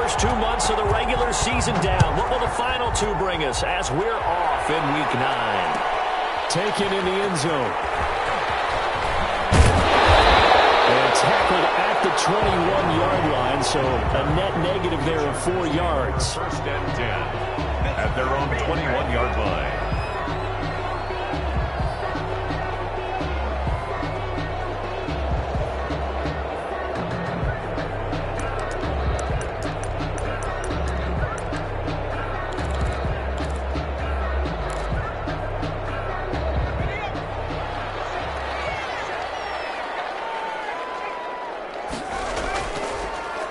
first 2 months of the regular season down. What will the final two bring us as we're off in Week 9? Taken in the end zone. And tackled at the 21-yard line, so a net negative there of 4 yards. First and 10 at their own 21-yard line.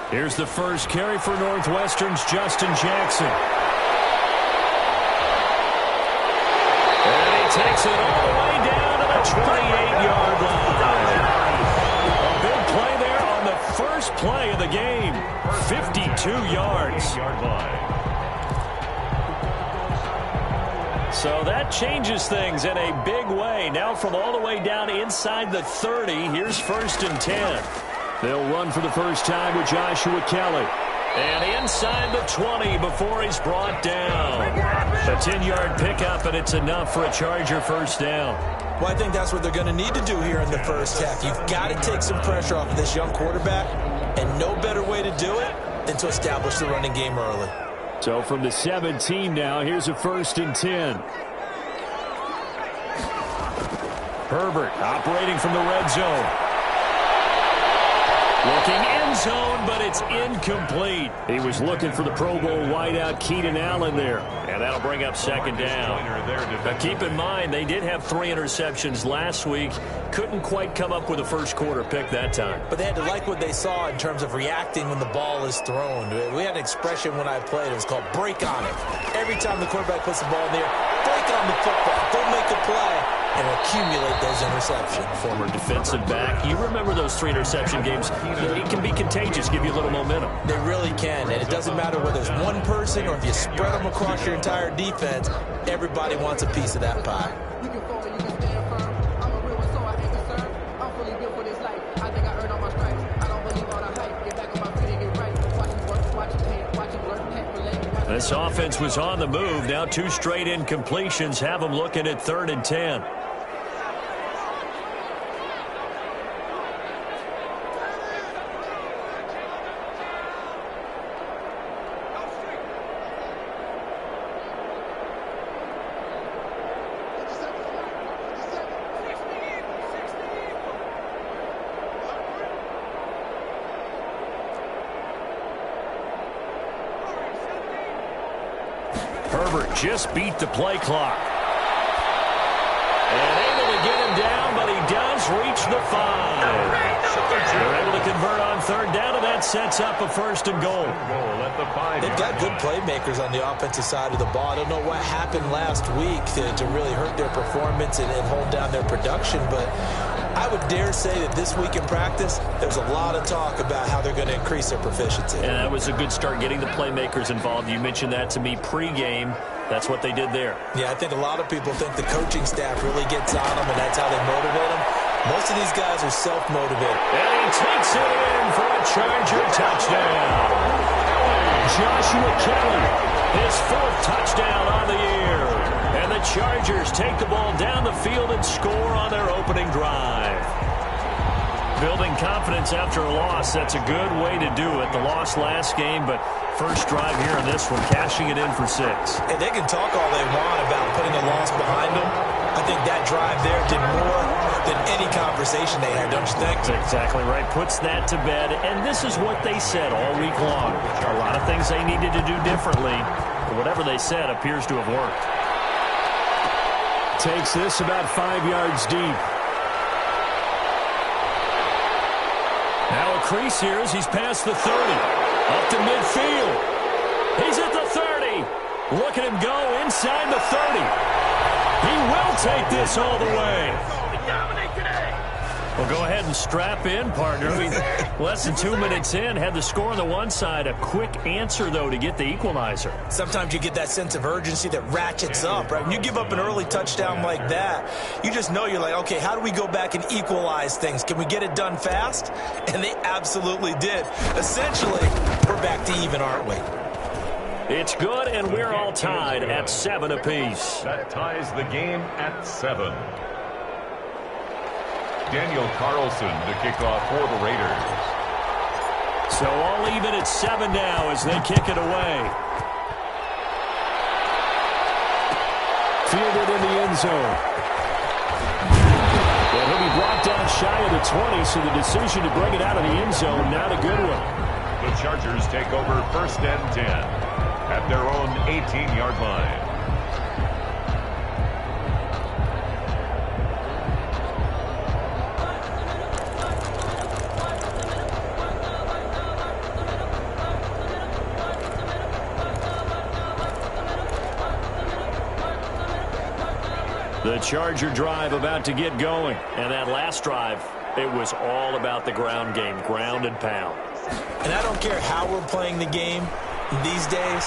Here's the first carry for Northwestern's Justin Jackson. And he takes it all the way down to the 28-yard line. A big play there on the first play of the game. 52 yards. So that changes things in a big way. Now from all the way down inside the 30, here's first and 10. They'll run for the first time with Joshua Kelly. And inside the 20 before he's brought down. A 10-yard pickup, and it's enough for a Charger first down. Well, I think that's what they're going to need to do here in the first half. You've got to take some pressure off of this young quarterback, and no better way to do it than to establish the running game early. So from the 17 now, here's a first and 10. Herbert operating from the red zone. Looking end zone, but it's incomplete. He was looking for the Pro Bowl wideout Keenan Allen there. And that'll bring up second down. Now keep in mind, they did have 3 interceptions last week. Couldn't quite come up with a first quarter pick that time. But they had to like what they saw in terms of reacting when the ball is thrown. We had an expression when I played. It was called break on it. Every time the quarterback puts the ball in the air, break on the football. Don't make a play and accumulate those interceptions. Former defensive back. You remember those 3 interception games. It can be contagious, give you a little momentum. They really can, and it doesn't matter whether it's one person or if you spread them across your entire defense, everybody wants a piece of that pie. This offense was on the move. Now 2 straight incompletions have them looking at 3rd and 10. Herbert just beat the play clock. And able to get him down, but he does reach the 5. They're able to convert on 3rd down, and that sets up a 1st and goal. They've got good playmakers on the offensive side of the ball. I don't know what happened last week to really hurt their performance and hold down their production, but I would dare say that this week in practice, there's a lot of talk about how they're going to increase their proficiency. And that was a good start, getting the playmakers involved. You mentioned that to me pregame. That's what they did there. Yeah, I think a lot of people think the coaching staff really gets on them, and that's how they motivate them. Most of these guys are self-motivated. And he takes it in for a Charger touchdown. Joshua Kelly, his 4th touchdown on the year. And the Chargers take the ball down the field and score on their opening drive. building confidence after a loss. That's a good way to do it. The loss last game, but first drive here in this one, cashing it in for 6. And they can talk all they want about putting a loss behind them. I think that drive there did more than any conversation they had, don't you think? That's exactly right. Puts that to bed. And this is what they said all week long. A lot of things they needed to do differently. But whatever they said appears to have worked. Takes this about 5 yards deep. Now a crease here as he's past the 30. Up to midfield. He's at the 30. Look at him go inside the 30. He will take this all the way. Well, go ahead and strap in, partner. I mean, less than 2 minutes in, had the score on the one side. A quick answer, though, to get the equalizer. Sometimes you get that sense of urgency that ratchets up, right? When you give up an early touchdown like that, you just know you're like, okay, how do we go back and equalize things? Can we get it done fast? And they absolutely did. Essentially, we're back to even, aren't we? It's good, and we're all tied at 7 apiece. That ties the game at 7. Daniel Carlson to kick off for the Raiders. So all even at 7 now as they kick it away. Fielded in the end zone. Well, he'll be brought down shy of the 20, so the decision to bring it out of the end zone, not a good one. The Chargers take over 1st and 10 at their own 18-yard line. The Charger drive about to get going. And that last drive, it was all about the ground game, ground and pound. And I don't care how we're playing the game these days,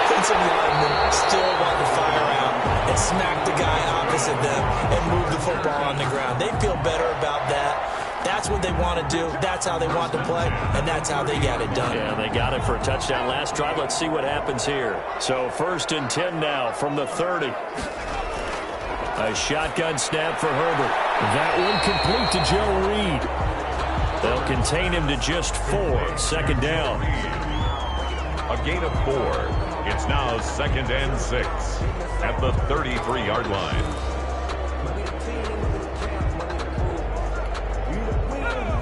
offensive linemen still want to fire out and smack the guy opposite them and move the football on the ground. They feel better about that. That's what they want to do. That's how they want to play, and that's how they got it done. Yeah, they got it for a touchdown last drive. Let's see what happens here. So 1st and 10 now from the 30. A shotgun snap for Herbert. That one complete to Joe Reed. They'll contain him to just 4. 2nd down. A gain of 4. It's now 2nd and 6 at the 33-yard line.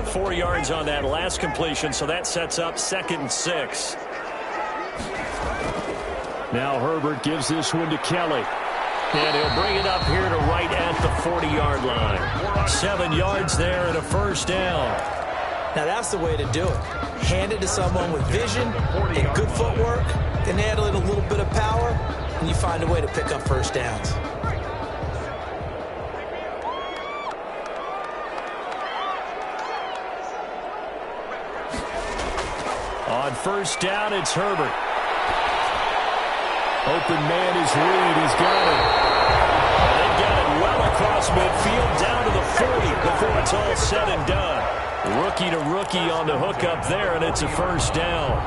4 yards on that last completion, so that sets up 2nd and 6. Now Herbert gives this one to Kelly. And he'll bring it up here to right at the 40-yard line. 7 yards there and a 1st down. Now that's the way to do it. Hand it to someone with vision and good footwork, and handle it a little bit of power, and you find a way to pick up 1st downs. On 1st down, it's Herbert. Open man is Reed. He's got it. And they've got it well across midfield down to the 40 before it's all said and done. Rookie to rookie on the hook up there, and it's a 1st down.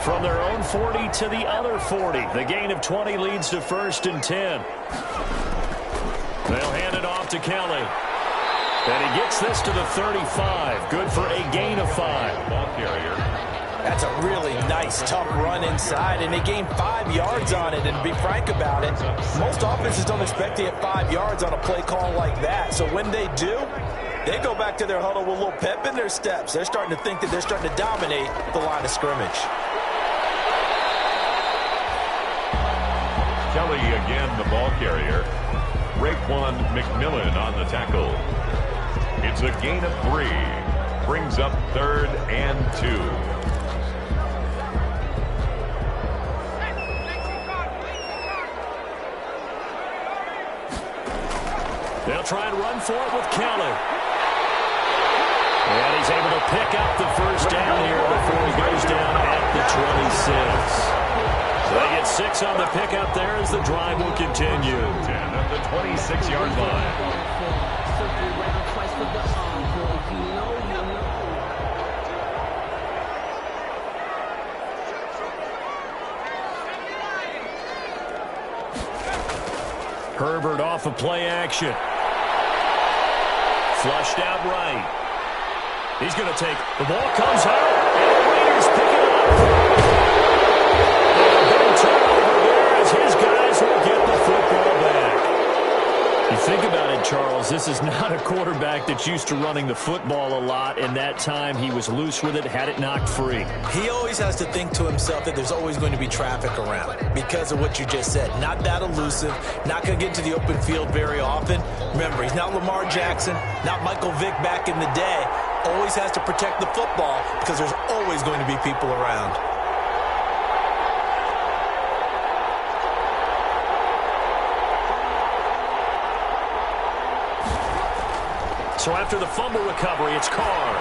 From their own 40 to the other 40. The gain of 20 leads to 1st and 10. They'll hand it off to Kelly. And he gets this to the 35. Good for a gain of 5. Ball carrier. That's a really nice, tough run inside, and they gained 5 yards on it. And to be frank about it, most offenses don't expect to get 5 yards on a play call like that. So when they do, they go back to their huddle with a little pep in their steps. They're starting to think that they're starting to dominate the line of scrimmage. Kelly again, the ball carrier. Raekwon McMillan on the tackle. It's a gain of 3. Brings up 3rd and 2. They'll try and run for it with Kelly. And he's able to pick up the 1st down here before he goes down at the 26. So they get 6 on the pickup there as the drive will continue. 10 at the 26-yard line. Herbert off of play action. Flushed out right. He's going to take, the ball comes out, and the Raiders pick it up. And a big turnover there as his guys will get the football back. You think about it, Charles, this is not a quarterback that's used to running the football a lot, and that time he was loose with it, had it knocked free. He always has to think to himself that there's always going to be traffic around because of what you just said. Not that elusive, not going to get into the open field very often. Remember, he's not Lamar Jackson, not Michael Vick back in the day. Always has to protect the football because there's always going to be people around. So after the fumble recovery, it's Carr.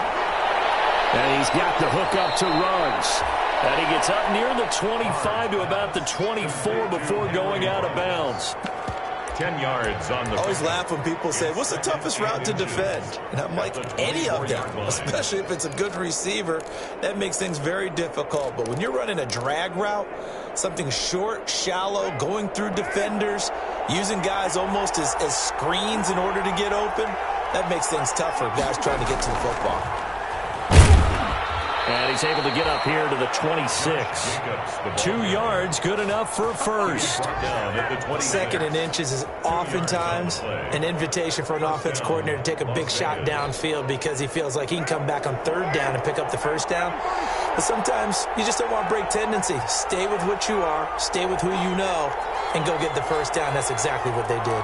And he's got the hook up to runs. And he gets up near the 25 to about the 24 before going out of bounds. 10 yards on the... I always laugh when people say, what's the toughest route to defend? And I'm like, any of them, especially if it's a good receiver. That makes things very difficult. But when you're running a drag route, something short, shallow, going through defenders, using guys almost as screens in order to get open, that makes things tougher, guys trying to get to the football. And he's able to get up here to the 26. 2 yards, good enough for a first. 2nd and inches is oftentimes an invitation for an offense coordinator to take a big shot downfield because he feels like he can come back on 3rd down and pick up the first down. But sometimes you just don't want to break tendency. Stay with what you are, stay with who you know, and go get the first down. That's exactly what they did.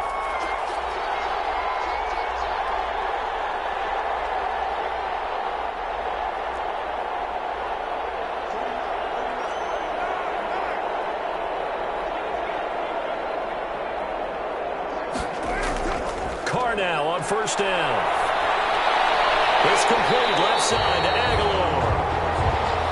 Now on first down. It's complete left side to Aguilar.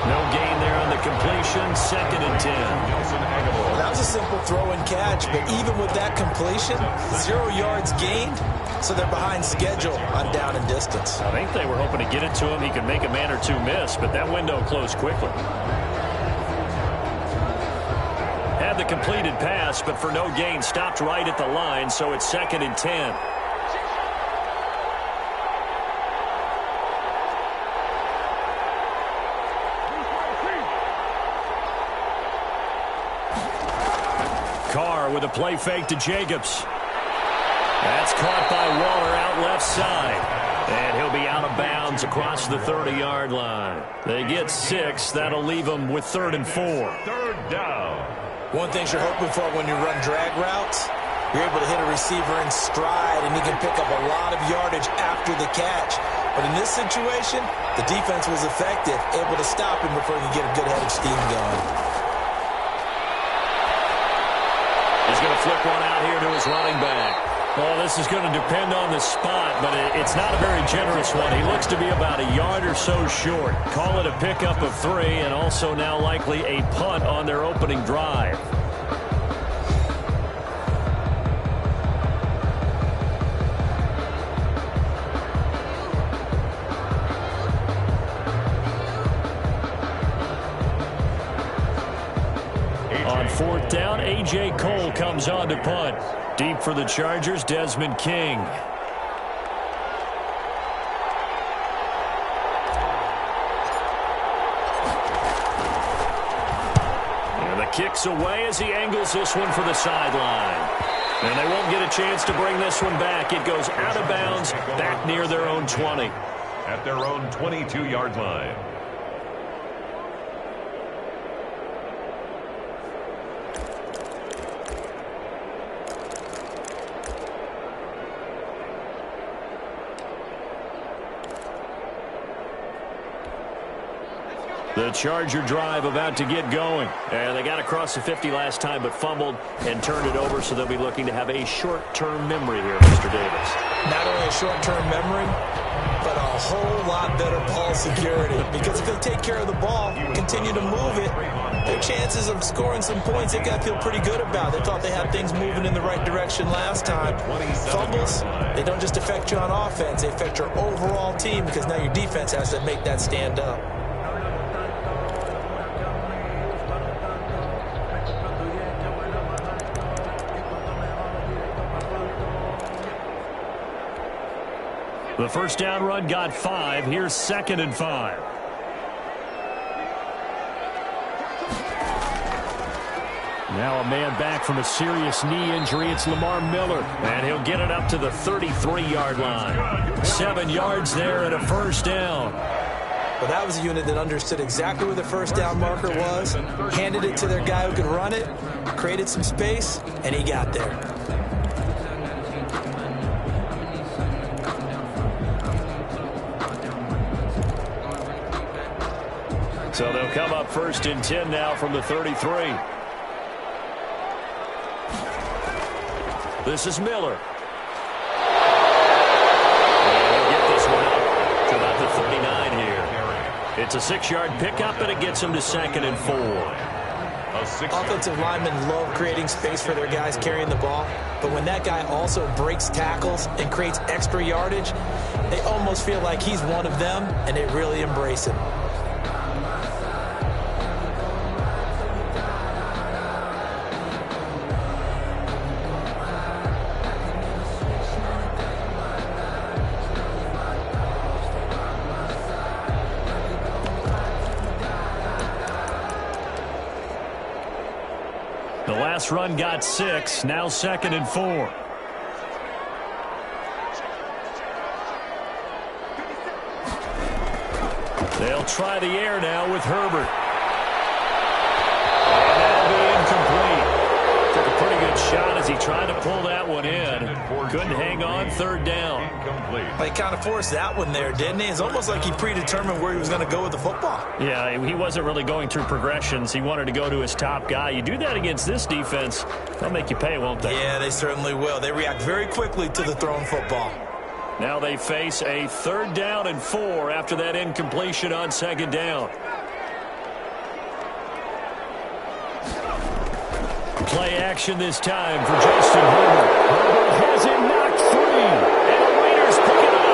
No gain there on the completion. 2nd and 10. Well, that was a simple throw and catch, but even with that completion, 0 yards gained, so they're behind schedule on down and distance. I think they were hoping to get it to him. He could make a man or two miss, but that window closed quickly. Had the completed pass, but for no gain, stopped right at the line, so it's 2nd and 10. Carr with a play fake to Jacobs. That's caught by Waller out left side. And he'll be out of bounds across the 30-yard line. They get 6. That'll leave them with 3rd and 4. 3rd down. One thing you're hoping for when you run drag routes, you're able to hit a receiver in stride, and he can pick up a lot of yardage after the catch. But in this situation, the defense was effective, able to stop him before he could get a good head of steam going. He's going to flip one out here to his running back. Well, this is going to depend on the spot, but it's not a very generous one. He looks to be about a yard or so short. Call it a pickup of 3, and also now likely a punt on their opening drive. On 4th down, A.J. Cole comes on to punt. Deep for the Chargers, Desmond King. And the kick's away as he angles this one for the sideline. And they won't get a chance to bring this one back. It goes out of bounds, back near their own 20. At their own 22-yard line. The Charger drive about to get going. And they got across the 50 last time but fumbled and turned it over, so they'll be looking to have a short-term memory here, Mr. Davis. Not only a short-term memory, but a whole lot better ball security. Because if they take care of the ball, continue to move it, their chances of scoring some points, they've got to feel pretty good about. They thought they had things moving in the right direction last time. Fumbles, they don't just affect you on offense, they affect your overall team because now your defense has to make that stand up. The first down run got 5. Here's 2nd and 5. Now a man back from a serious knee injury. It's Lamar Miller. And he'll get it up to the 33-yard line. 7 yards there and a first down. Well, that was a unit that understood exactly where the first down marker was, handed it to their guy who could run it, created some space, and he got there. So they'll come up 1st and 10 now from the 33. This is Miller. And he'll get It's a 6-yard pickup, and it gets him to 2nd and 4. Offensive linemen love creating space for their guys carrying the ball, but when that guy also breaks tackles and creates extra yardage, they almost feel like he's one of them, and they really embrace him. The last run got 6, now 2nd and 4. They'll try the air now with Herbert. And that'll be incomplete. Took a pretty good shot as he tried to pull that one in. Couldn't hang on, 3rd down. He kind of forced that one there, didn't he? It's almost like he predetermined where he was going to go with the football. Yeah, he wasn't really going through progressions. He wanted to go to his top guy. You do that against this defense, they'll make you pay, won't they? Yeah, they certainly will. They react very quickly to the thrown football. Now they face a 3rd down and 4 after that incompletion on 2nd down. Play action this time for Justin Herbert. Herbert has it knocked free, and the Raiders pick it up.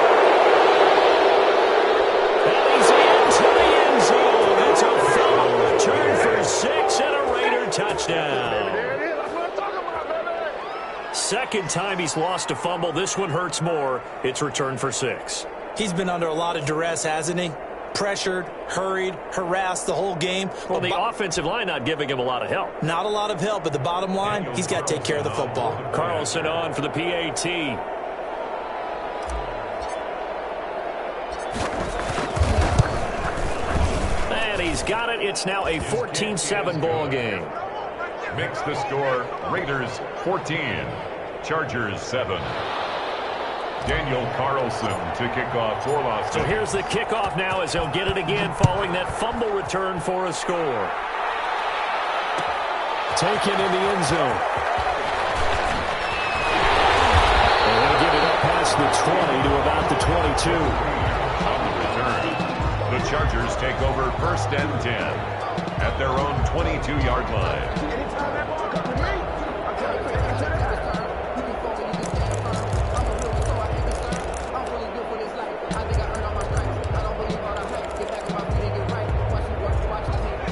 And he's into the end zone. It's a fumble return for 6 and a Raider touchdown. Second time he's lost a fumble. This one hurts more. It's returned for 6. He's been under a lot of duress, hasn't he? Pressured, hurried, harassed the whole game. Well, the offensive line not giving him a lot of help. Not a lot of help, but the bottom line, he's got to take care of the football. Carlson on for the PAT. And he's got it. It's now a 14-7 ball game. Makes the score Raiders 14, Chargers 7. Daniel Carlson to kick off for Los. So here's the kickoff now as he'll get it again following that fumble return for a score. Taken in the end zone. And they get it up past the 20 to about the 22. On the return, the Chargers take over 1st and 10 at their own 22-yard line.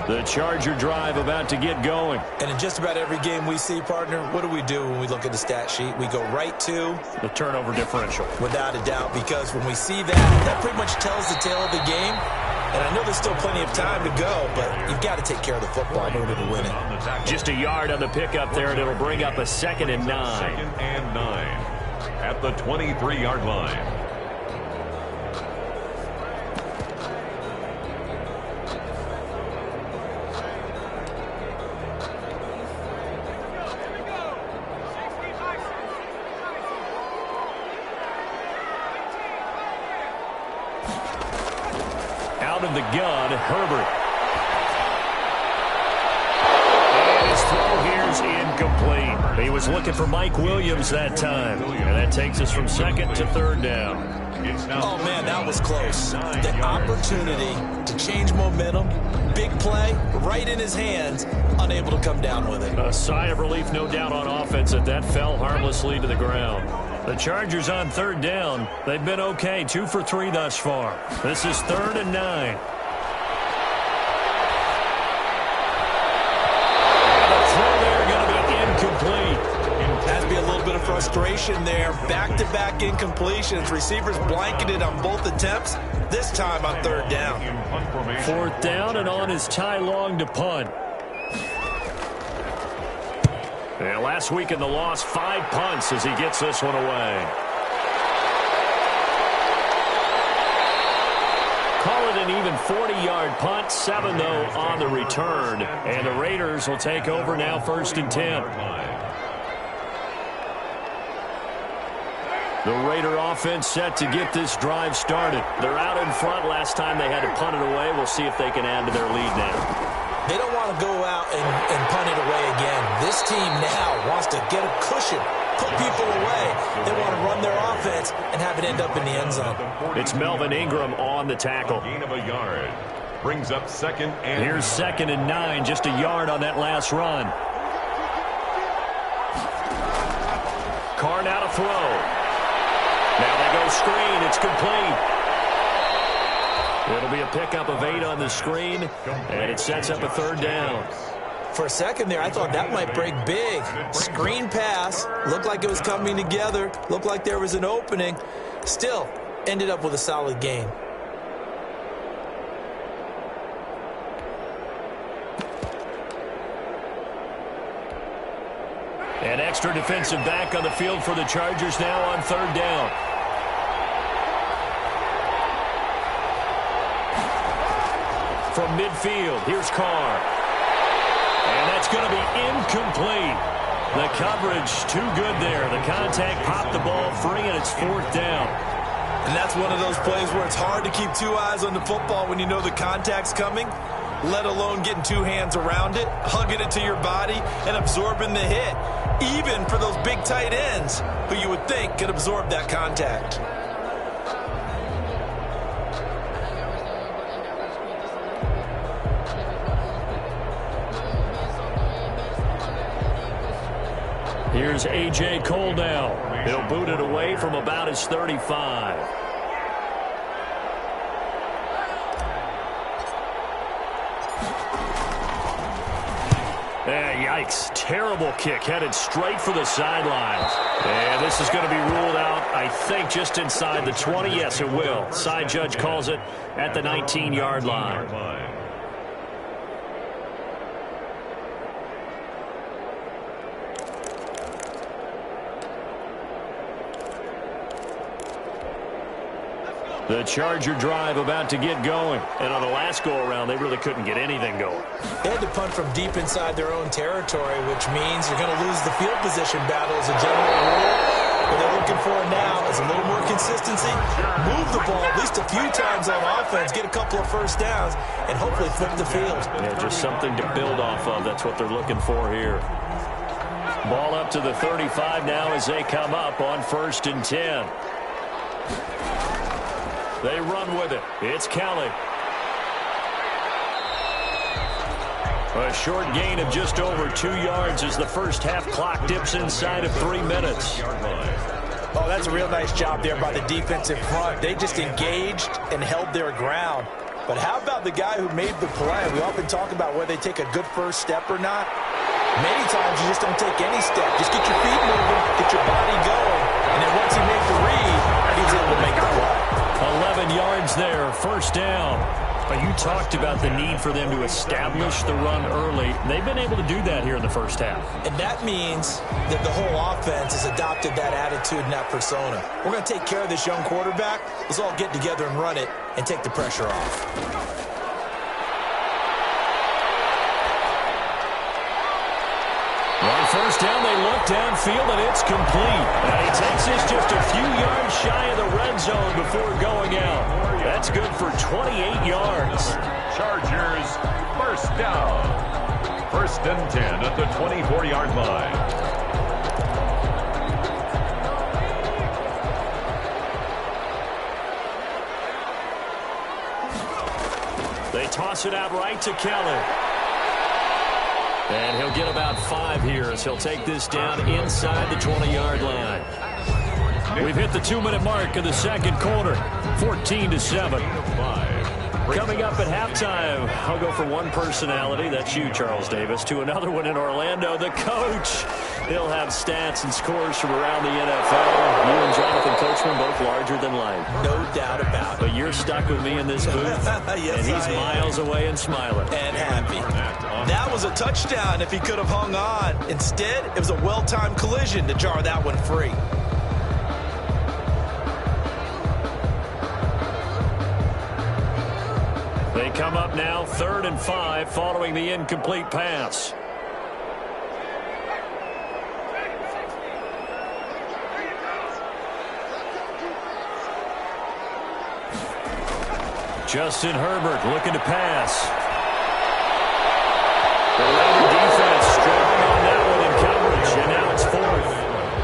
The Charger drive about to get going. And in just about every game we see, partner, what do we do when we look at the stat sheet? We go right to the turnover differential. Without a doubt, because when we see that, that pretty much tells the tale of the game. And I know there's still plenty of time to go, but you've got to take care of the football in order to win it. Just a yard on the pickup there, and it'll bring up a 2nd and 9. 2nd and 9 at the 23-yard line. Out of the gun, Herbert. And his throw here's incomplete. He was looking for Mike Williams that time. And that takes us from 2nd to 3rd down. Oh, man, that was close. The opportunity to change momentum, big play, right in his hands, unable to come down with it. A sigh of relief, no doubt, on offense that fell harmlessly to the ground. The Chargers on 3rd down. They've been okay, 2 for 3 thus far. This is 3rd and 9. The throw there going to be incomplete. Has to be a little bit of frustration there. Back-to-back incompletions. Receivers blanketed on both attempts. This time on 3rd down. 4th down, and on is Ty Long to punt. And last week in the loss, 5 punts as he gets this one away. Call it an even 40-yard punt, 7, though, on the return. And the Raiders will take over now 1st and 10. The Raider offense set to get this drive started. They're out in front. Last time they had to punt it away. We'll see if they can add to their lead now. They don't want to go out and punt it away again. This team now wants to get a cushion, put people away. They want to run their offense and have it end up in the end zone. It's Melvin Ingram on the tackle. Gain of a yard. Brings up 2nd and Here's 2nd and 9, just a yard on that last run. Carr now to throw. Now they go screen. It's complete. It'll be a pickup of 8 on the screen, and it sets up a 3rd down. For a second there, I thought that might break big. Screen pass. Looked like it was coming together. Looked like there was an opening. Still, ended up with a solid gain. An extra defensive back on the field for the Chargers now on 3rd down. From midfield, here's Carr. And that's going to be incomplete. The coverage too good there. The contact popped the ball free, and it's 4th down. And that's one of those plays where it's hard to keep 2 eyes on the football when you know the contact's coming, let alone getting 2 hands around it, hugging it to your body, and absorbing the hit, even for those big tight ends who you would think could absorb that contact. Here's A.J. Cole now. He'll boot it away from about his 35. Yikes. Terrible kick headed straight for the sidelines. And this is going to be ruled out, I think, just inside the 20. Yes, it will. Side judge calls it at the 19-yard line. The Charger drive about to get going. And on the last go-around, they really couldn't get anything going. They had to punt from deep inside their own territory, which means you're going to lose the field position battle as a general rule. What they're looking for now is a little more consistency, move the ball at least a few times on offense, get a couple of first downs, and hopefully flip the field. Yeah, just something to build off of. That's what they're looking for here. Ball up to the 35 now as they come up on 1st and 10. They run with it. It's Kelly. A short gain of just over 2 yards as the first half clock dips inside of 3 minutes. Oh, that's a real nice job there by the defensive front. They just engaged and held their ground. But how about the guy who made the play? We often talk about whether they take a good first step or not. Many times you just don't take any step. Just get your feet moving, get your body going, and then once he made the read, he's able to make the play. 11 yards there, 1st down. But you talked about the need for them to establish the run early. They've been able to do that here in the first half. And that means that the whole offense has adopted that attitude and that persona. We're going to take care of this young quarterback. Let's all get together and run it and take the pressure off. On 1st down, they look downfield, and it's complete. And he takes this just a few yards shy of the red zone before going out. That's good for 28 yards. Chargers, 1st down. 1st and 10 at the 24-yard line. They toss it out right to Kelly. And he'll get about 5 here as he'll take this down inside the 20-yard line. We've hit the 2-minute mark of the 2nd quarter, 14-7. Coming up at halftime, I'll go from one personality, that's you, Charles Davis, to another one in Orlando, the coach. He'll have stats and scores from around the NFL. You and Jonathan Coachman both larger than life. No doubt about it. But you're stuck with me in this booth, yes, and he's miles away and smiling. And happy. That was a touchdown if he could have hung on. Instead, it was a well-timed collision to jar that one free. They come up now 3rd and 5 following the incomplete pass. Justin Herbert looking to pass. The Raider defense strong on that one in coverage, and now it's 4th.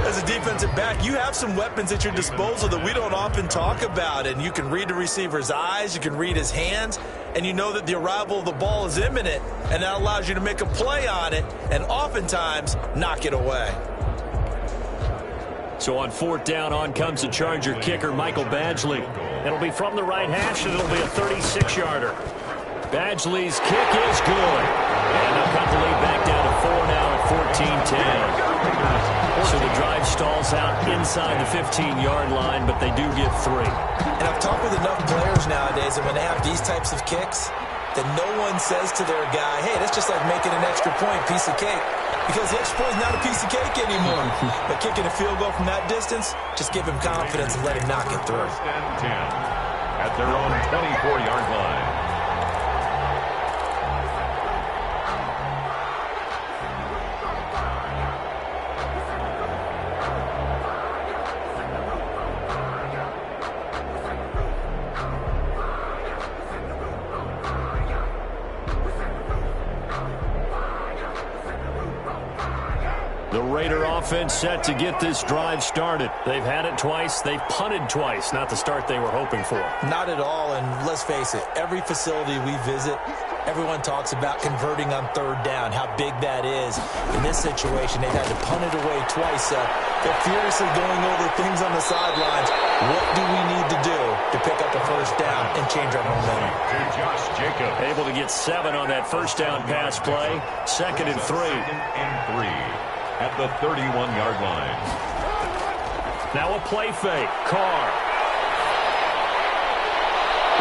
As a defensive back, you have some weapons at your disposal that we don't often talk about. And you can read the receiver's eyes, you can read his hands, and you know that the arrival of the ball is imminent, and that allows you to make a play on it and oftentimes knock it away. So on 4th down, on comes the Charger kicker, Michael Badgley. It'll be from the right hash, and it'll be a 36-yarder. Badgley's kick is good. And they'll cut the lead back down to 4 now at 14-10. So the drive stalls out inside the 15-yard line, but they do get 3. And I've talked with enough players nowadays that when they have these types of kicks, that no one says to their guy, hey, that's just like making an extra point, piece of cake. Because the extra point is not a piece of cake anymore. But kicking a field goal from that distance, just give him confidence and let him knock it through. 1st and 10 at their own 24-yard line. The Raider offense set to get this drive started. They've had it twice. They've punted twice. Not the start they were hoping for. Not at all, and let's face it, every facility we visit, everyone talks about converting on 3rd down, how big that is. In this situation, they've had to punt it away twice. They're furiously going over things on the sidelines. What do we need to do to pick up a 1st down and change our momentum? Josh Jacobs. Able to get 7 on that 1st down pass play. 2nd and 3. 2nd and 3 at the 31-yard line. Now a play fake. Carr.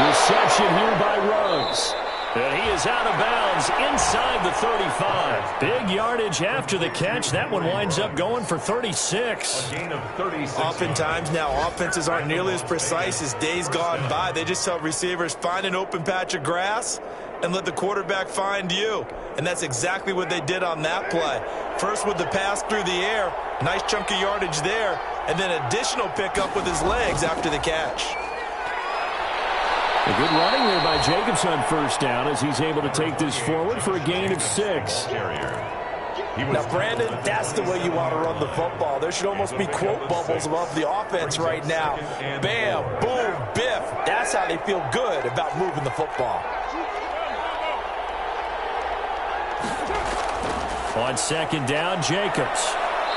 Reception here by Ruggs. And he is out of bounds inside the 35. Big yardage after the catch. That one winds up going for 36. A gain of 36. Oftentimes now, offenses aren't nearly as precise as days gone by. They just tell receivers, find an open patch of grass and let the quarterback find you. And that's exactly what they did on that play. First with the pass through the air, nice chunk of yardage there, and then additional pickup with his legs after the catch. A good running there by Jacobs on 1st down as he's able to take this forward for a gain of 6. Now, Brandon, that's the way you want to run the football. There should almost be quote bubbles above the offense right now. Bam, boom, biff. That's how they feel good about moving the football. On 2nd down, Jacobs.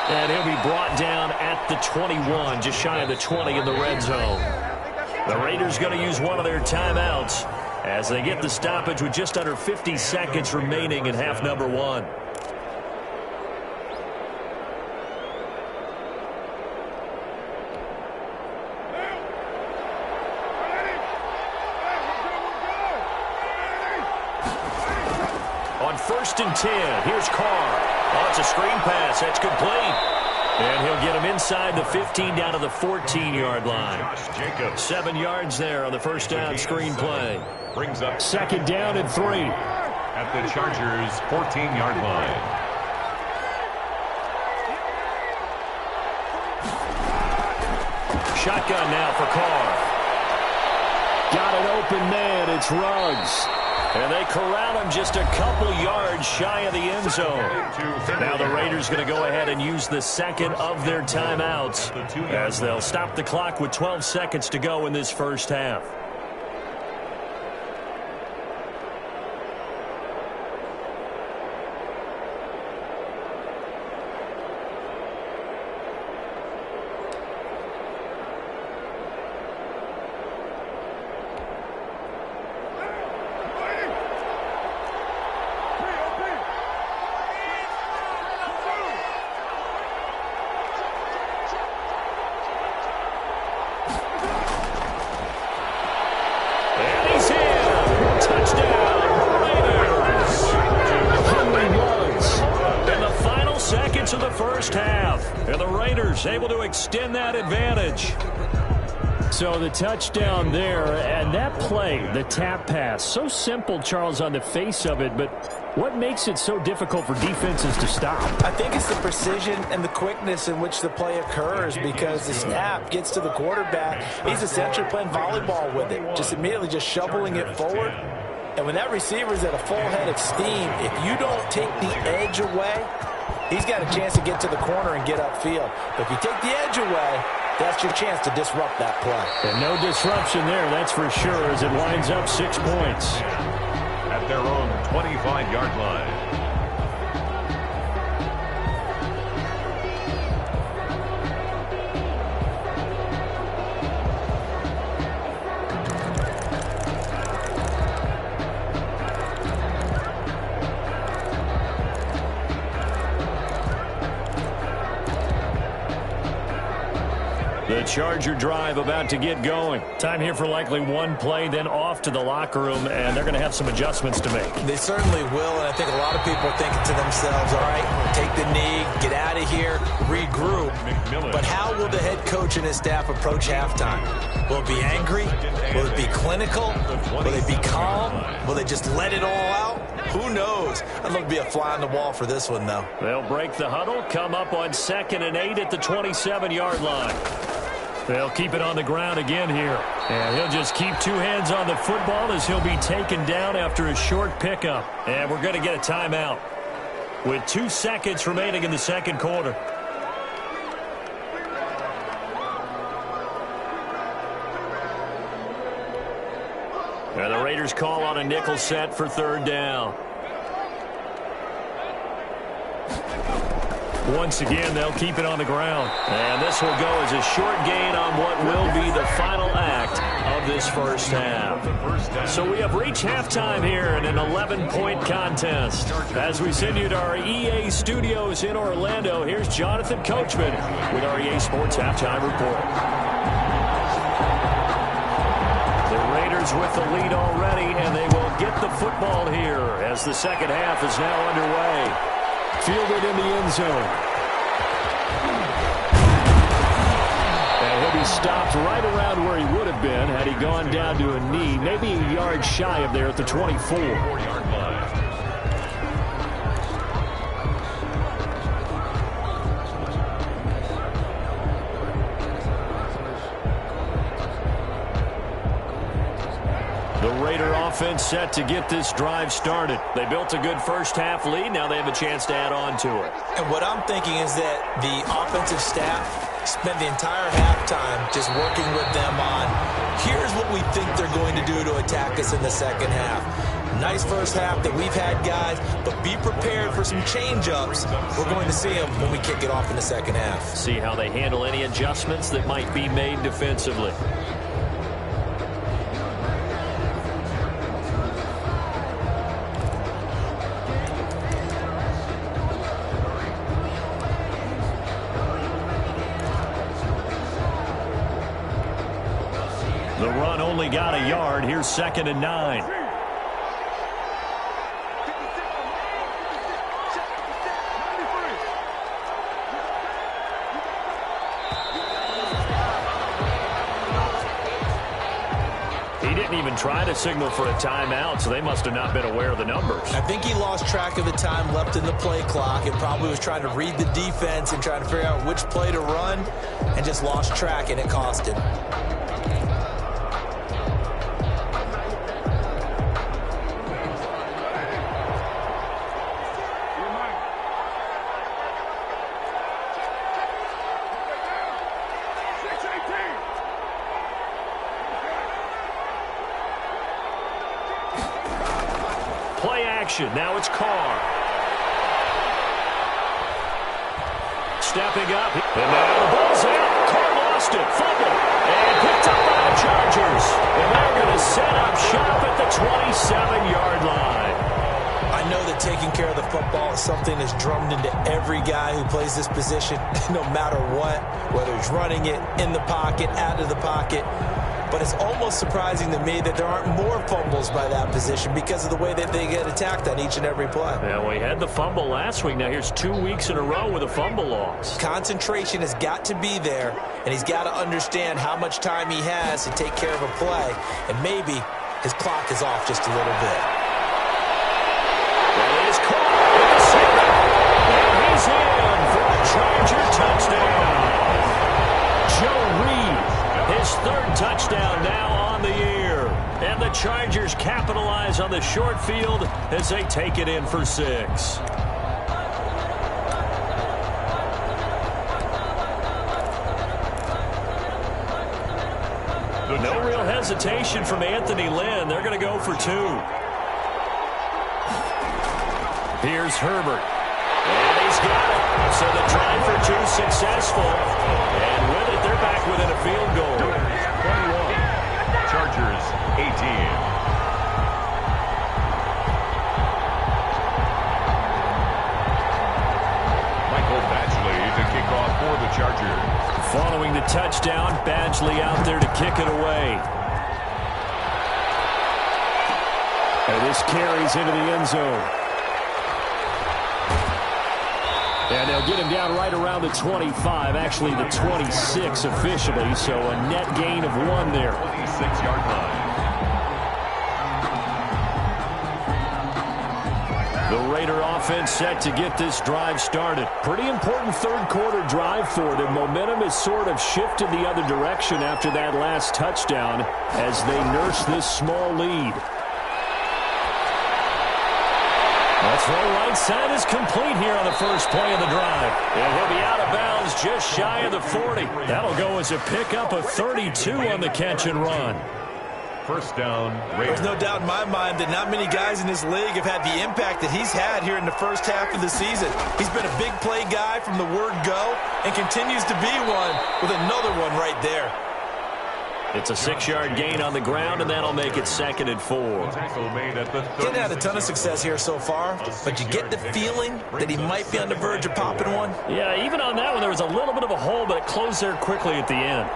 And he'll be brought down at the 21, just shy of the 20 in the red zone. The Raiders going to use one of their timeouts as they get the stoppage with just under 50 seconds remaining in half number 1. On 1st and 10, here's Carr. Oh, it's a screen pass. That's complete. And he'll get him inside the 15 down to the 14-yard line. 7 yards there on the 1st down screen play. Brings up 2nd down and 3. At the Chargers' 14-yard line. Shotgun now for Carr. Got an open man. It's Ruggs. And they corral him just a couple yards shy of the end zone. Now the Raiders going to go ahead and use the 2nd of their timeouts as they'll stop the clock with 12 seconds to go in this 1st half. To the 1st half, and the Raiders able to extend that advantage. So the touchdown there, and that play, the tap pass, so simple, Charles, on the face of it, but what makes it so difficult for defenses to stop? I think it's the precision and the quickness in which the play occurs, because the snap gets to the quarterback. He's essentially playing volleyball with it, just immediately just shoveling it forward. And when that receiver's at a full head of steam, if you don't take the edge away, he's got a chance to get to the corner and get upfield. But if you take the edge away, that's your chance to disrupt that play. And no disruption there, that's for sure, as it winds up 6 points. At their own 25-yard line. The Charger drive about to get going. Time here for likely one play, then off to the locker room, and they're going to have some adjustments to make. They certainly will, and I think a lot of people are thinking to themselves, all right, take the knee, get out of here, regroup. But how will the head coach and his staff approach halftime? Will it be angry? Will it be clinical? Will it be calm? Will they just let it all out? Who knows? I'd love to be a fly on the wall for this one, though. They'll break the huddle, come up on 2nd and 8 at the 27-yard line. They'll keep it on the ground again here. And he'll just keep 2 hands on the football as he'll be taken down after a short pickup. And we're going to get a timeout with 2 seconds remaining in the second quarter. And the Raiders call on a nickel set for 3rd down. Once again, they'll keep it on the ground. And this will go as a short gain on what will be the final act of this first half. So we have reached halftime here in an 11-point contest. As we send you to our EA studios in Orlando, here's Jonathan Coachman with our EA Sports Halftime Report. The Raiders with the lead already, and they will get the football here as the second half is now underway. Fielded in the end zone. And he'll be stopped right around where he would have been had he gone down to a knee, maybe a yard shy of there at the 24-yard line. The Raider offense set to get this drive started. They built a good first-half lead. Now they have a chance to add on to it. And what I'm thinking is that the offensive staff spent the entire halftime just working with them on, here's what we think they're going to do to attack us in the second half. Nice first half that we've had, guys, but be prepared for some change-ups. We're going to see them when we kick it off in the second half. See how they handle any adjustments that might be made defensively. The run only got a yard. Here's 2nd and 9. He didn't even try to signal for a timeout, so they must have not been aware of the numbers. I think he lost track of the time left in the play clock and probably was trying to read the defense and trying to figure out which play to run and just lost track, and it cost him. Play action. Now it's Carr. Stepping up. And now the ball's out. Carr lost it. Fumble. And picked up by the Chargers. And they're going to set up shop at the 27-yard line. I know that taking care of the football is something that's drummed into every guy who plays this position, no matter what, whether he's running it, in the pocket, out of the pocket. But it's almost surprising to me that there aren't more fumbles by that position because of the way that they get attacked on each and every play. Now, we had the fumble last week. Now, here's 2 weeks in a row with a fumble loss. Concentration has got to be there, and he's got to understand how much time he has to take care of a play, and maybe his clock is off just a little bit. That is caught with the center, and he's in for a Charger touchdown. Joe Reed. His 3rd touchdown now on the year. And the Chargers capitalize on the short field as they take it in for 6. No real hesitation from Anthony Lynn. They're going to go for 2. Here's Herbert. And he's got it. So the try for 2 successful. And with it, they're back within a field goal. 21. Chargers 18. For the Chargers. Following the touchdown, Badgley out there to kick it away. And this carries into the end zone. And they'll get him down right around the 25, actually the 26 officially, so a net gain of 1 there. 26-yard line. The Raider offense set to get this drive started. Pretty important third-quarter drive for them. Momentum has sort of shifted the other direction after that last touchdown as they nurse this small lead. That throw right side is complete here on the first play of the drive. And he'll be out of bounds just shy of the 40. That'll go as a pickup of 32 on the catch and run. First down, Raiders. There's no doubt in my mind that not many guys in this league have had the impact that he's had here in the first half of the season. He's been a big play guy from the word go and continues to be one with another one right there. It's a 6-yard gain on the ground, and that'll make it 2nd and 4. He's had a ton of success here so far, but you get the feeling that he might be on the verge of popping one. Yeah, even on that one, there was a little bit of a hole, but it closed there quickly at the end.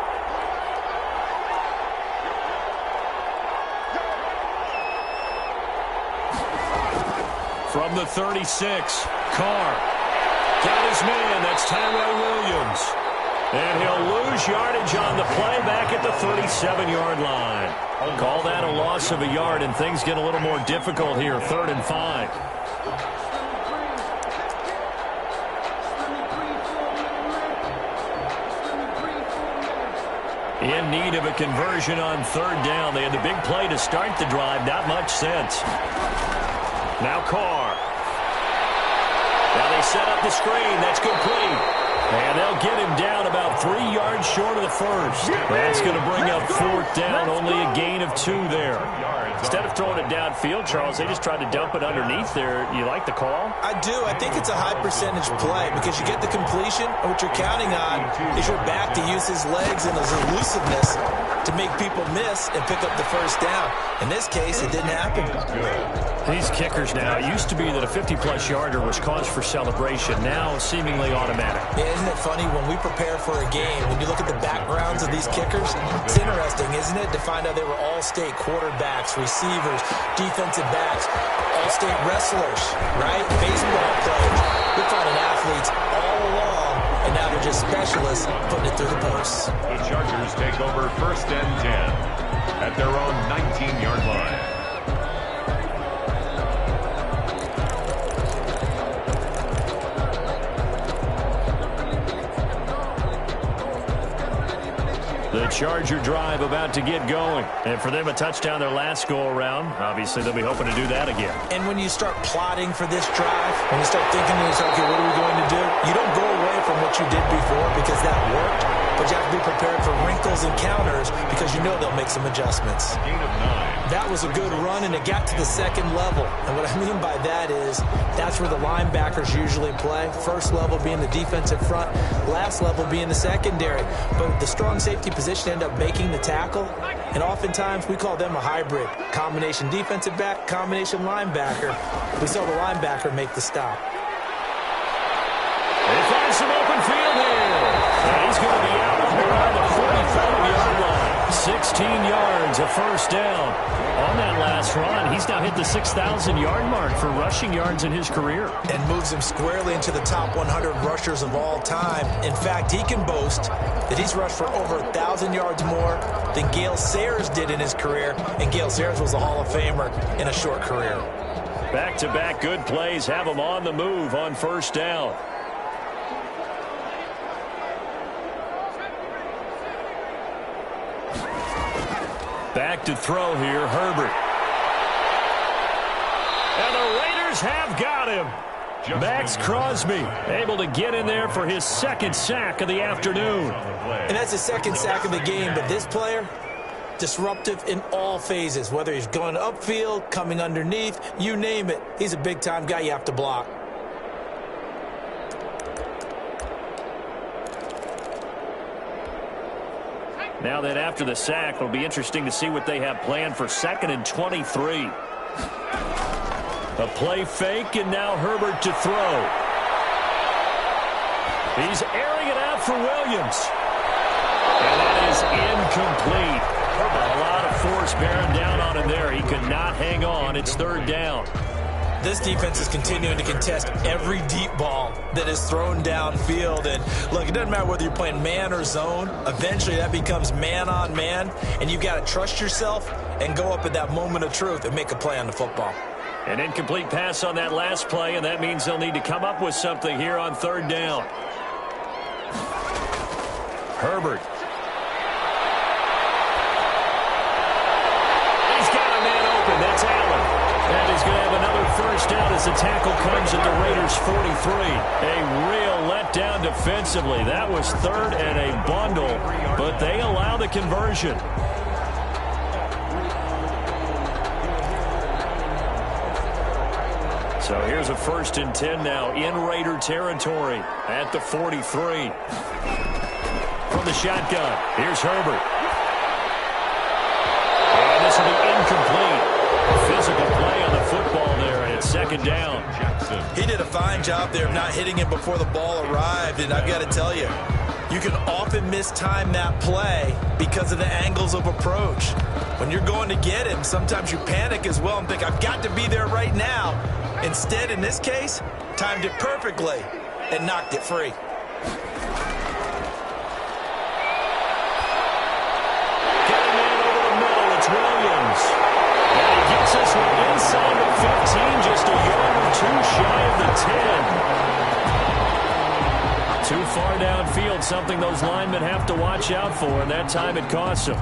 From the 36, Carr. Got his man. That's Tyrell Williams. And he'll lose yardage on the play back at the 37-yard line. Call that a loss of a yard, and things get a little more difficult here. 3rd and 5. In need of a conversion on 3rd down. They had the big play to start the drive. Not much sense. Now Carr. Now they set up the screen. That's complete. And they'll get him down about 3 yards short of the first. That's going to bring up 4th down. Only a gain of 2 there. Instead of throwing it downfield, Charles, they just tried to dump it underneath there. You like the call? I do. I think it's a high percentage play because you get the completion, and what you're counting on is your back to use his legs and his elusiveness to make people miss and pick up the first down. In this case, it didn't happen. These kickers now, it used to be that a 50-plus yarder was cause for celebration. Now, seemingly automatic. Yeah, isn't it funny when we prepare for a game, when you look at the backgrounds of these kickers, it's interesting, isn't it, to find out they were all-state quarterbacks, receivers, defensive backs, all-state wrestlers, right? Baseball players. We're finding athletes all along, and now they're just specialists putting it through the posts. The Chargers take over 1st and 10 at their own 19-yard line. The Charger drive about to get going. And for them, a touchdown their last go-around. Obviously, they'll be hoping to do that again. And when you start plotting for this drive, when you start thinking to yourself, okay, what are we going to do? You don't go away from what you did before because that worked, but you have to be prepared for wrinkles and counters because you know they'll make some adjustments. Gain of 9. That was a good run, and it got to the 2nd level. And what I mean by that is that's where the linebackers usually play. First level being the defensive front, last level being the secondary. But the strong safety position end up making the tackle, and oftentimes we call them a hybrid. Combination defensive back, combination linebacker. We saw the linebacker make the stop. They find some open field here. And he's going to be out around the 45-yard line. 16 yards, a first down. On that last run, he's now hit the 6,000-yard mark for rushing yards in his career. And moves him squarely into the top 100 rushers of all time. In fact, he can boast that he's rushed for over 1,000 yards more than Gale Sayers did in his career. And Gale Sayers was a Hall of Famer in a short career. Back-to-back good plays have him on the move on first down. Back to throw here, Herbert. And the Raiders have got him. Max Crosby able to get in there for his 2nd sack of the afternoon. And that's his 2nd sack of the game, but this player, disruptive in all phases, whether he's going upfield, coming underneath, you name it. He's a big-time guy you have to block. Now that after the sack, it'll be interesting to see what they have planned for 2nd and 23. A play fake, and now Herbert to throw. He's airing it out for Williams. And that is incomplete. A lot of force bearing down on him there. He could not hang on. It's 3rd down. This defense is continuing to contest every deep ball that is thrown downfield. And, look, it doesn't matter whether you're playing man or zone. Eventually, that becomes man-on-man, and you've got to trust yourself and go up at that moment of truth and make a play on the football. An incomplete pass on that last play, and that means they'll need to come up with something here on 3rd down. Herbert. He's got a man open. That's Allen. And he's going to have another 1st down as the tackle comes at the Raiders' 43. A real letdown defensively. That was 3rd and a bundle, but they allow the conversion. So here's a 1st and 10 now in Raider territory at the 43. From the shotgun, here's Herbert. And this will be incomplete. Physical play on the football there, and it's 2nd down. He did a fine job there of not hitting him before the ball arrived, and I've got to tell you, you can often mistime that play because of the angles of approach. When you're going to get him, sometimes you panic as well and think, I've got to be there right now. Instead, in this case, timed it perfectly and knocked it free. Getting man over the middle, it's Williams. And he gets us inside the 15, just a yard or 2 shy of the 10. Too far downfield, something those linemen have to watch out for, and that time it costs them.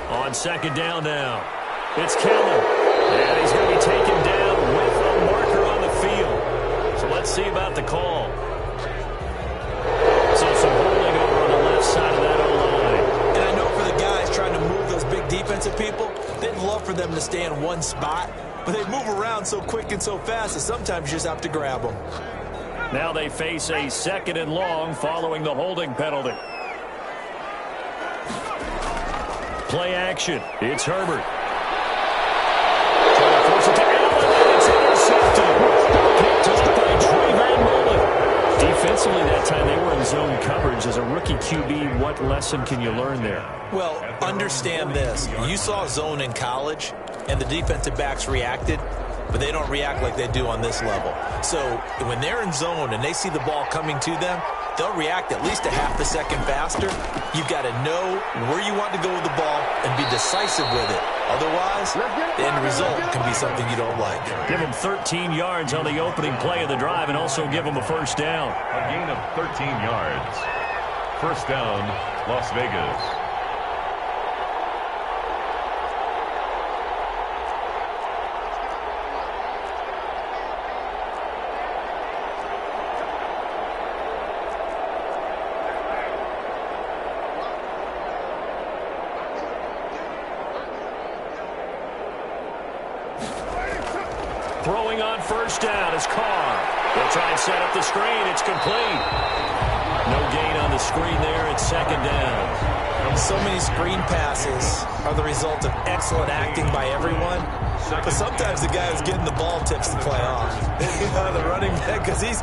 On 2nd down now, it's Keller, and he's going to be taken down with a marker on the field. So let's see about the call. So some holding over on the left side of that O-line. And I know for the guys trying to move those big defensive people, they'd love for them to stay in one spot, but they move around so quick and so fast that sometimes you just have to grab them. Now they face a 2nd and long following the holding penalty. Play action. It's Herbert. Trying to force it to Allen, and it's intercepted. Picked up by Trayvon Mullen. Defensively that time they were in zone coverage. As a rookie QB, what lesson can you learn there? Well, understand this. You saw zone in college, and the defensive backs reacted, but they don't react like they do on this level. So when they're in zone and they see the ball coming to them, they'll react at least a half a second faster. You've got to know where you want to go with the ball and be decisive with it. Otherwise, the end result can be something you don't like. Give them 13 yards on the opening play of the drive and also give them a 1st down. A gain of 13 yards. 1st down, Las Vegas. Throwing on 1st down is Carr. They'll try and set up the screen. It's complete. No gain on the screen there. It's 2nd down. So many screen passes are the result of excellent acting by everyone. But sometimes the guy who's getting the ball tips the play off. The running back, because he's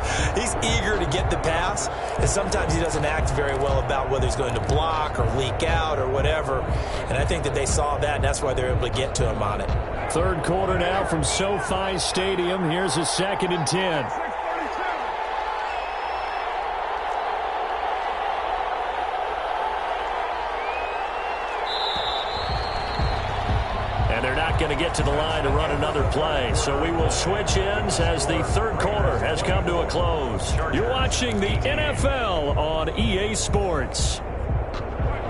eager to get the pass. And sometimes he doesn't act very well about whether he's going to block or leak out or whatever. And I think that they saw that, and that's why they're able to get to him on it. 3rd quarter now from SoFi Stadium. Here's a 2nd and 10. And they're not going to get to the line to run another play. So we will switch ends as the 3rd quarter has come to a close. You're watching the NFL on EA Sports.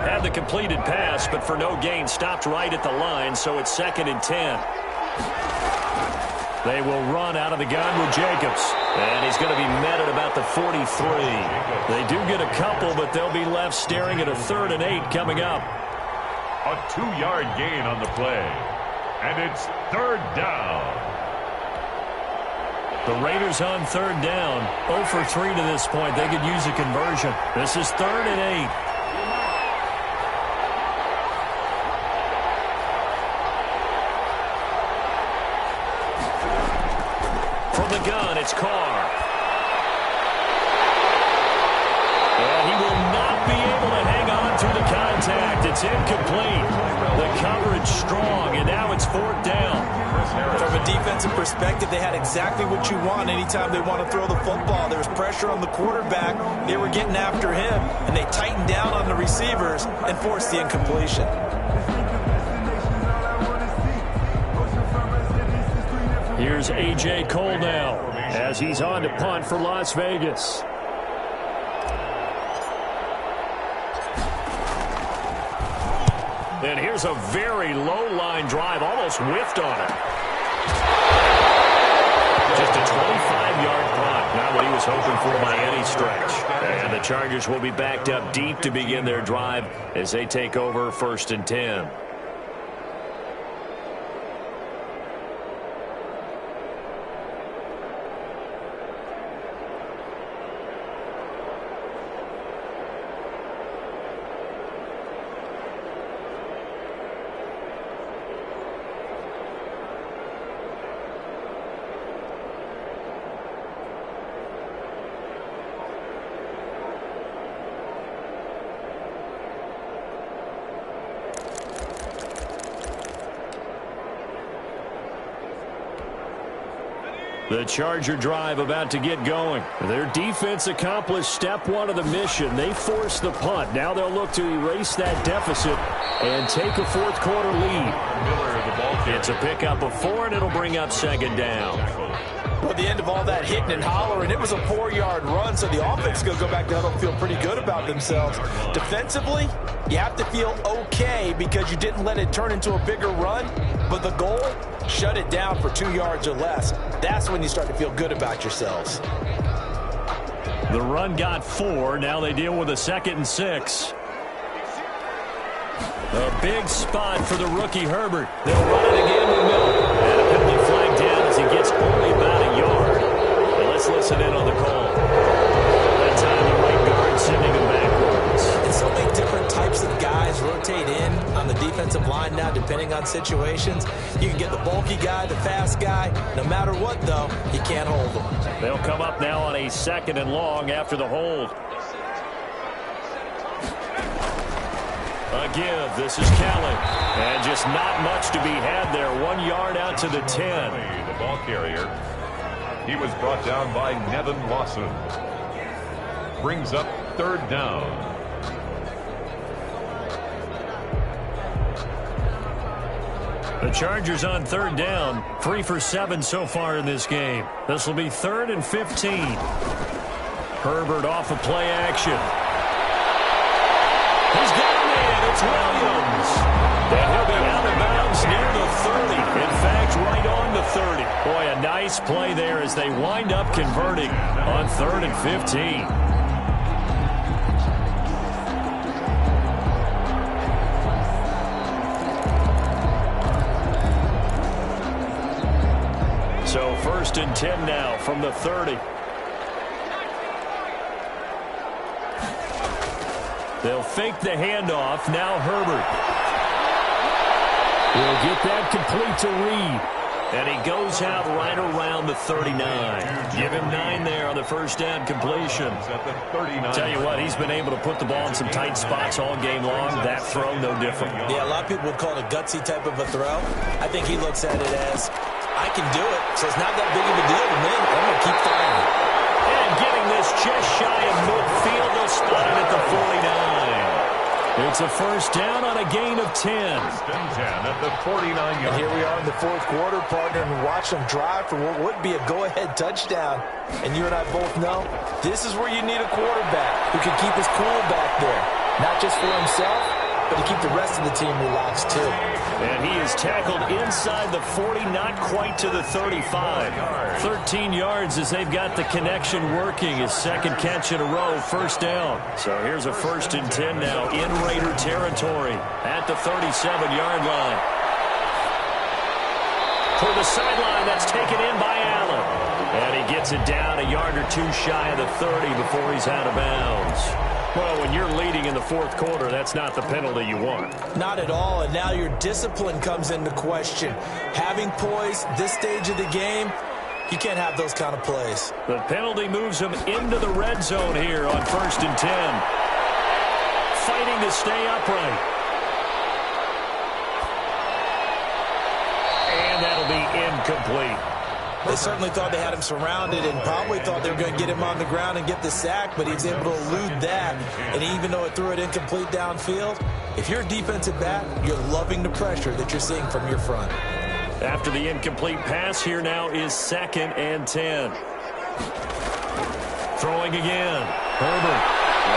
Had the completed pass, but for no gain, stopped right at the line, so it's 2nd and 10. They will run out of the gun with Jacobs. And he's going to be met at about the 43. They do get a couple, but they'll be left staring at a 3rd and 8 coming up. A 2-yard gain on the play. And it's 3rd down. The Raiders on 3rd down. 0 for 3 to this point. They could use a conversion. This is 3rd and 8. Gun, it's Carr. And he will not be able to hang on through the contact. It's incomplete. The coverage strong, and now it's 4th down. From a defensive perspective, they had exactly what you want anytime they want to throw the football. There was pressure on the quarterback. They were getting after him, and they tightened down on the receivers and forced the incompletion. Here's A.J. Cole now as he's on to punt for Las Vegas. And here's a very low-line drive, almost whiffed on it. Just a 25-yard punt, not what he was hoping for by any stretch. And the Chargers will be backed up deep to begin their drive as they take over 1st and 10. The Charger drive about to get going. Their defense accomplished step 1 of the mission. They forced the punt. Now they'll look to erase that deficit and take a 4th quarter lead. It's a pickup of 4, and it'll bring up 2nd down. Well, the end of all that hitting and hollering, it was a 4-yard run, so the offense is going to go back to huddle and feel pretty good about themselves. Defensively, you have to feel okay because you didn't let it turn into a bigger run, but the goal, shut it down for 2 yards or less. That's when you start to feel good about yourselves. The run got 4. Now they deal with a 2nd and 6. A big spot for the rookie Herbert. They'll run it again with Miller. And a penalty flag down as he gets only about a yard. And let's listen in on the call. That time the right guard sending him backwards. And so many different types of guys rotate in on the defensive line now, depending on situations. You can get the bulky guy, the fast guy. No matter what, though, you can't hold them. They'll come up now on a 2nd and long after the hold. A give. This is Kelly. And just not much to be had there. 1 yard out to the 10. The ball carrier. He was brought down by Nevin Lawson. Brings up 3rd down. The Chargers on 3rd down. 3 for 7 so far in this game. This will be 3rd and 15. Herbert off of play action. He's got a man. It's Williams. And he'll be out of bounds near the 30. In fact, right on the 30. Boy, a nice play there as they wind up converting on 3rd and 15. So 1st and 10 now from the 30. They'll fake the handoff. Now Herbert. He'll get that complete to Reed. And he goes out right around the 39. Give him 9 there on the 1st down completion. Tell you what, he's been able to put the ball in some tight spots all game long. That throw, no different. Yeah, a lot of people would call it a gutsy type of a throw. I think he looks at it as, I can do it, so it's not that big of a deal to me. I'm going to keep firing. And getting this just shy of midfield, they'll spot it at the 49. It's a 1st down on a gain of 10. 10 at the 49-yard. And here we are in the 4th quarter, partner, and watch them drive for what would be a go-ahead touchdown. And you and I both know this is where you need a quarterback who can keep his cool back there. not just for himself, but to keep the rest of the team relaxed too. And he is tackled inside the 40, not quite to the 35. 13 yards as they've got the connection working. His second catch in a row, first down. So here's a 1st and 10 now in Raider territory at the 37-yard line. For the sideline, that's taken in by Allen. And he gets it down a yard or two shy of the 30 before he's out of bounds. Well, when you're leading in the 4th quarter, that's not the penalty you want. Not at all, and now your discipline comes into question. Having poise this stage of the game, you can't have those kind of plays. The penalty moves him into the red zone here on 1st and 10. Fighting to stay upright. And that'll be incomplete. They certainly thought they had him surrounded and probably thought they were going to get him on the ground and get the sack, but he was able to elude that. And even though it threw it incomplete downfield, if you're a defensive back, you're loving the pressure that you're seeing from your front. After the incomplete pass, here now is 2nd and 10. Throwing again. Herbert.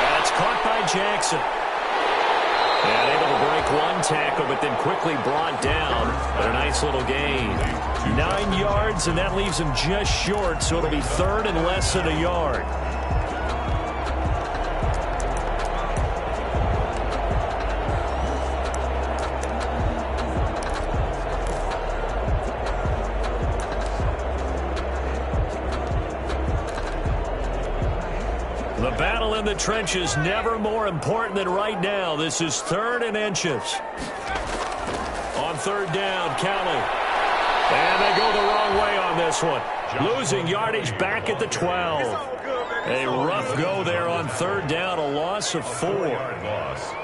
That's caught by Jackson. And able to break one tackle, but then quickly brought down. But a nice little gain. 9 yards, and that leaves him just short, so it'll be 3rd and less than a yard. The battle in the trenches never more important than right now. This is 3rd and inches. On 3rd down, Kelly. And they go the wrong way on this one. Losing yardage back at the 12. A rough go there on 3rd down, a loss of 4.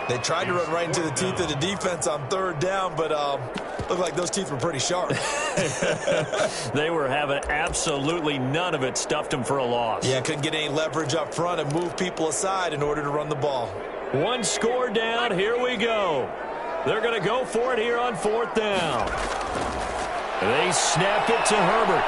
They tried to run right into the teeth of the defense on 3rd down, but looked like those teeth were pretty sharp. They were having absolutely none of it, stuffed them for a loss. Yeah, couldn't get any leverage up front and move people aside in order to run the ball. One score down, here we go. They're going to go for it here on 4th down. They snap it to Herbert.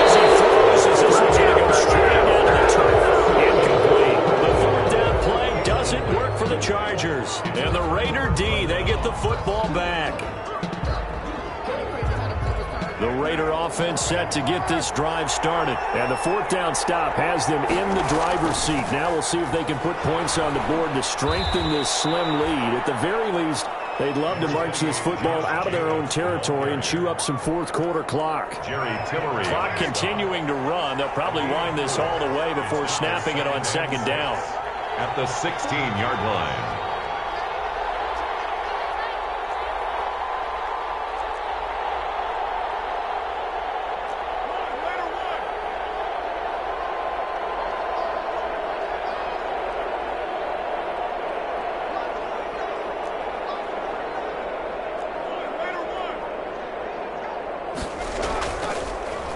As he throws, as this one's going to go straight down to the turf. Incomplete. The 4th down play doesn't work for the Chargers. And the Raider D, they get the football back. The Raider offense set to get this drive started. And the 4th down stop has them in the driver's seat. Now we'll see if they can put points on the board to strengthen this slim lead. At the very least, they'd love to march this football out of their own territory and chew up some 4th quarter clock. Clock continuing to run. They'll probably wind this all the way before snapping it on 2nd down. At the 16-yard line.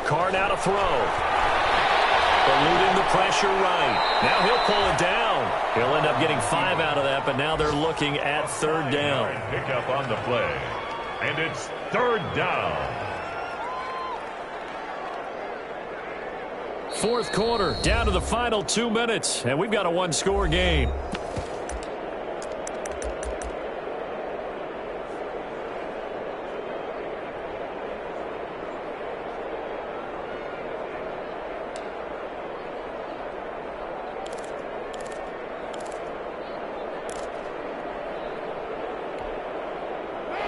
Carr now to throw. Eluding the pressure right. Now he'll pull it down. He'll end up getting 5 out of that, but now they're looking at 3rd down. Pick up on the play. And it's 3rd down. 4th quarter, down to the final 2 minutes, and we've got a 1-score game.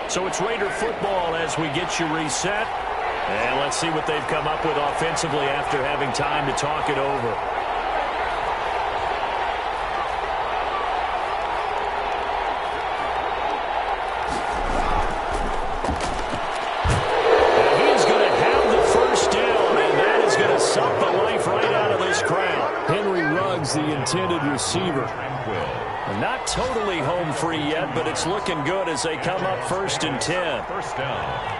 So it's Raider football as we get you reset. And let's see what they've come up with offensively after having time to talk it over. And he's going to have the 1st down, and that is going to suck the life right out of this crowd. Henry Ruggs, the intended receiver. Not totally home free yet, but it's looking good as they come up 1st and 10. 1st down.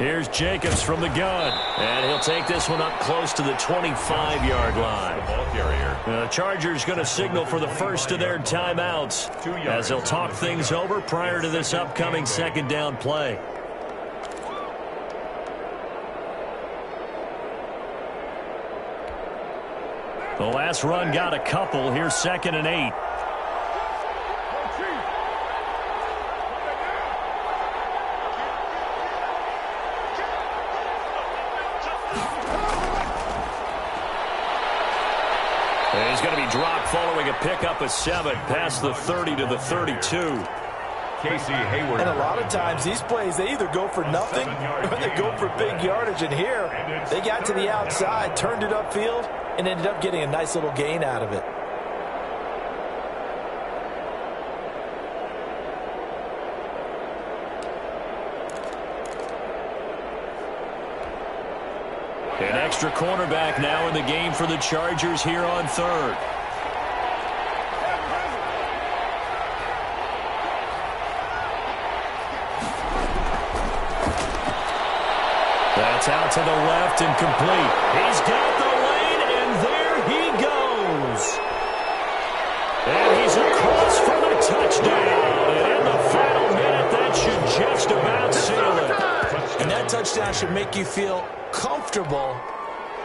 Here's Jacobs from the gun. And he'll take this one up close to the 25-yard line. The ball carrier. The Chargers going to signal for the first of their timeouts as they'll talk things over prior to this upcoming second down play. The last run got a couple. Here's 2nd and 8. He's going to be dropped following a pickup of 7 past the 30 to the 32. Casey Hayward. And a lot of times these plays, they either go for nothing or they go for big yardage. And here, they got to the outside, turned it upfield, and ended up getting a nice little gain out of it. An extra cornerback now in the game for the Chargers here on 3rd. That's out to the left and complete. He's got the lane, and there he goes. And he's across for the touchdown. And in the final minute, that should just about seal it. And that touchdown should make you feel comfortable,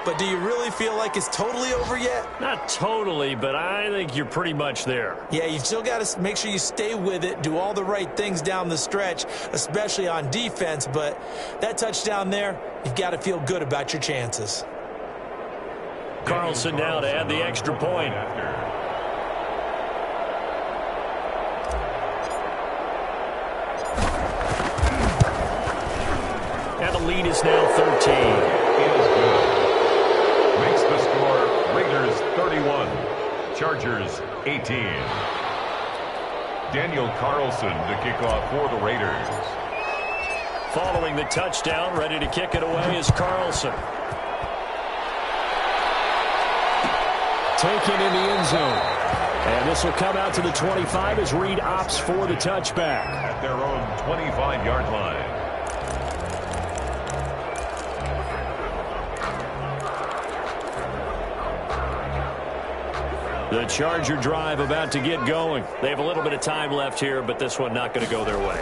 but do you really feel like it's totally over yet? Not totally, but I think you're pretty much there. Yeah, you've still got to make sure you stay with it, do all the right things down the stretch, especially on defense, but that touchdown there, you've got to feel good about your chances. Carlson now to add the extra point. And the lead is now 13. Is good. Makes the score Raiders 31, Chargers 18. Daniel Carlson to kick off for the Raiders. Following the touchdown, ready to kick it away is Carlson. Taken in the end zone. And this will come out to the 25 as Reed opts for the touchback. At their own 25-yard line. The Charger drive about to get going. They have a little bit of time left here, but this one not going to go their way.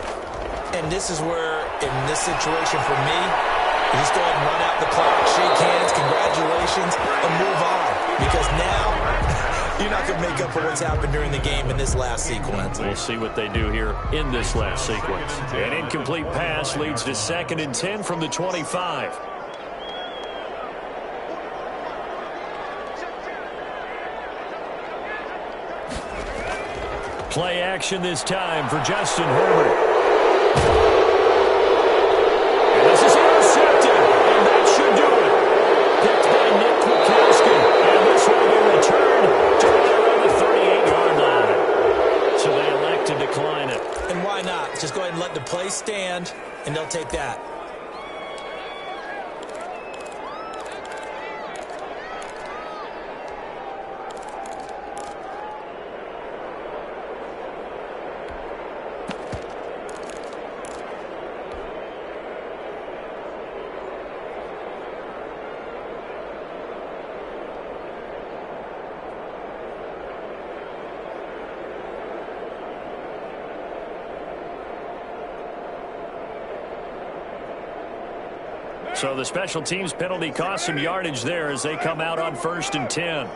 And this is where, in this situation for me, you just go ahead and run out the clock, shake hands, congratulations, and move on. Because now, you're not going to make up for what's happened during the game in this last sequence. We'll see what they do here in this last sequence. An incomplete pass leads to 2nd and 10 from the 25. Play action this time for Justin Herbert. And this is intercepted, and that should do it. Picked by Nick Kwiatkowski, and this will be returned to right around the 38-yard line. So they elect to decline it. And why not? Just go ahead and let the play stand, and they'll take that. So the special teams penalty cost some yardage there as they come out on 1st and 10.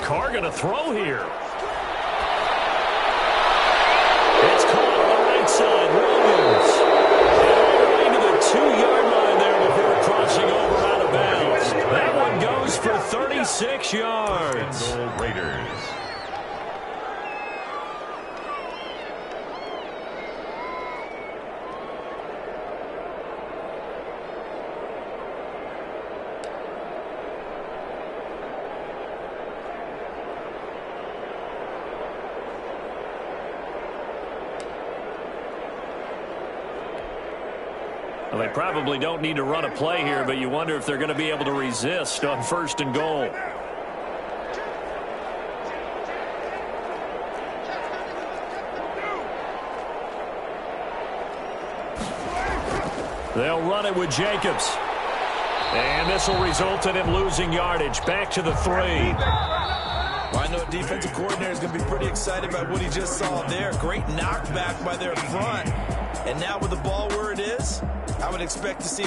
Carr going to throw here. It's caught on the right side. Williams. And all the way to the 2-yard line there before crossing over out of bounds. That one goes for 36 yards. Raiders. Well, they probably don't need to run a play here, but you wonder if they're going to be able to resist on 1st and goal. They'll run it with Jacobs. And this will result in him losing yardage. Back to the 3. Well, I know a defensive coordinator is going to be pretty excited about what he just saw there. Great knockback by their front. And now with the ball where it is, I would expect to see